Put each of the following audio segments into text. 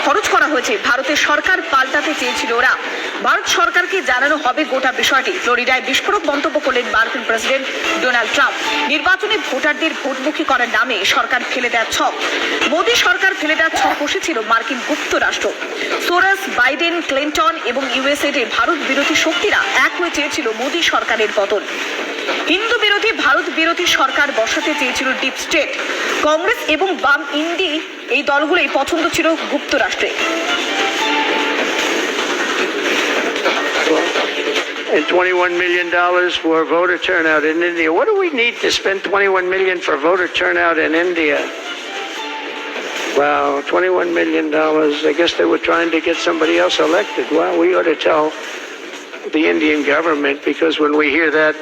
খরচ করা হয়েছে। ভারতের সরকার পাল্টাতে চেয়েছিল ওরা। ভারত সরকারকে জানানো হবে গোটা বিষয়টি। ফ্লোরিডায় বিস্ফোরক মন্তব্য করলেন মার্কিন প্রেসিডেন্ট ডোনাল্ড ট্রাম্প। নির্বাচনে ভোটারদের ভোটমুখী করার নামে সরকার ফেলে দেওয়ার ছক। মোদী সরকার ফেলে দেওয়ার ছক কষেছিল মার্কিন গুপ্তরাষ্ট্র। সোরস, বাইডেন, ক্লিন্টন এবং ইউএসএতে ভারত বিরোধী শক্তিরা এক হয়ে চেয়েছিল মোদী সরকারের পতন। হিন্দু বিরোধী, ভারত বিরোধী সরকার বসাতে চেয়েছিল ডিপ স্টেট। কংগ্রেস এবং বাম ইন্ডি এই দলগুলোই পছন্দ ছিল গুপ্তরাষ্ট্রে। And $21 million for voter turnout in India. What do we need to spend $21 million for voter turnout in India? Wow, $21 million. I guess they were trying to get somebody else elected. Well, we ought to tell the Indian government, because when we hear that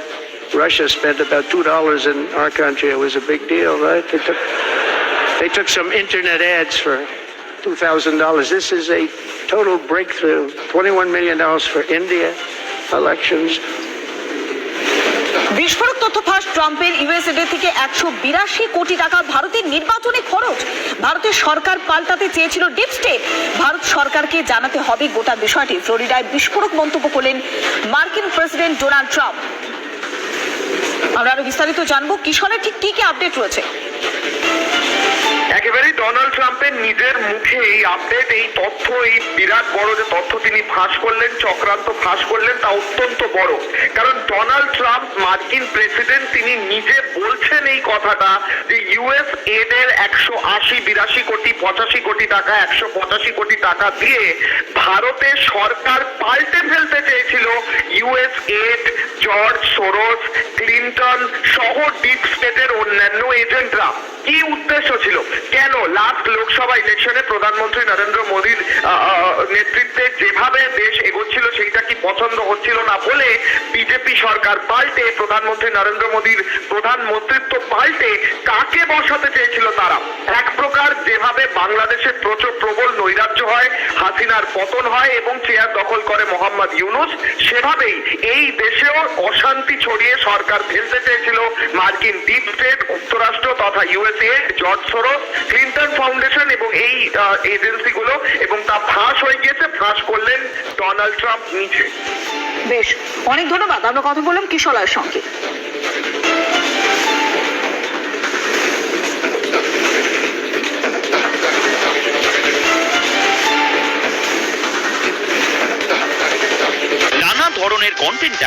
Russia spent about $2 in our country, it was a big deal, right? They took some internet ads for $2,000. This is a total breakthrough. $21 million for India elections. বিস্ফোরক তথ্য ফাঁস। ট্রাম্পের USA থেকে 182 কোটি টাকা ভারতের নির্বাচনে খরচ। ভারতের সরকার পাল্টাতে চেয়েছিল ডিপ স্টেট। ভারত সরকারকে জানাতে হবে গোটা বিষয়টি। ফ্লোরিডায় বিস্ফোরক মন্তব্য করলেন মার্কিন প্রেসিডেন্ট ডোনাল্ড ট্রাম্প। আমরা আরো বিস্তারিত জানবো। কিশোরের ঠিক কি কি আপডেট রয়েছে? একেবারে ডোনাল্ড ট্রাম্পের নিজের মুখে এই আপডেট, এই তথ্য, এই বিরাট বড় যে তথ্য তিনি ফাঁস করলেন, চক্রান্ত ফাঁস করলেন, তা অত্যন্ত বড়। কারণ ডোনাল্ড ট্রাম্প মার্কিন প্রেসিডেন্ট, তিনি নিজে বলছেন এই কথাটা যে ইউএস এডের 182 কোটি 85 কোটি টাকা 185 কোটি টাকা দিয়ে ভারতের সরকার পাল্টে ফেলতে চেয়েছিল US add, George Soros, Clinton সহ ডিপ স্টেটের অন্যান্য এজেন্টরা। কি উদ্দেশ্য ছিল? কেন লাস্ট লোকসভা ইলেকশনে প্রধানমন্ত্রী নরেন্দ্র মোদীর নেতৃত্বে যেভাবে দেশ এগোচ্ছিল সেইটা কি পছন্দ হচ্ছিল না বলে বিজেপি সরকার পাল্টে, প্রধানমন্ত্রী নরেন্দ্র মোদীর প্রধানমন্ত্রিত্ব পাল্টে কাকে বসাতে চেয়েছিল তারা? এক প্রকার যেভাবে বাংলাদেশে প্রবল নৈরাজ্য হয়, হাসিনার পতন হয় এবং চেয়ার দখল করে মোহাম্মদ ইউনূস, সেভাবেই এই দেশেও অশান্তি ছড়িয়ে সরকার ফেলতে চেয়েছিল মার্কিন ডিপ স্টেট, যুক্তরাষ্ট্র তথা USA, George Soros, Clinton foundation এবং এই এজেন্সিগুলো, এবং তা ফাঁস হয়ে গিয়েছে। ফাঁস করলেন ডোনাল্ড ট্রাম্প নিজে। বেশ, অনেক ধন্যবাদ। আমরা কথা বললাম কিশোরের সঙ্গে। নানা ধরনের কন্টেন্ট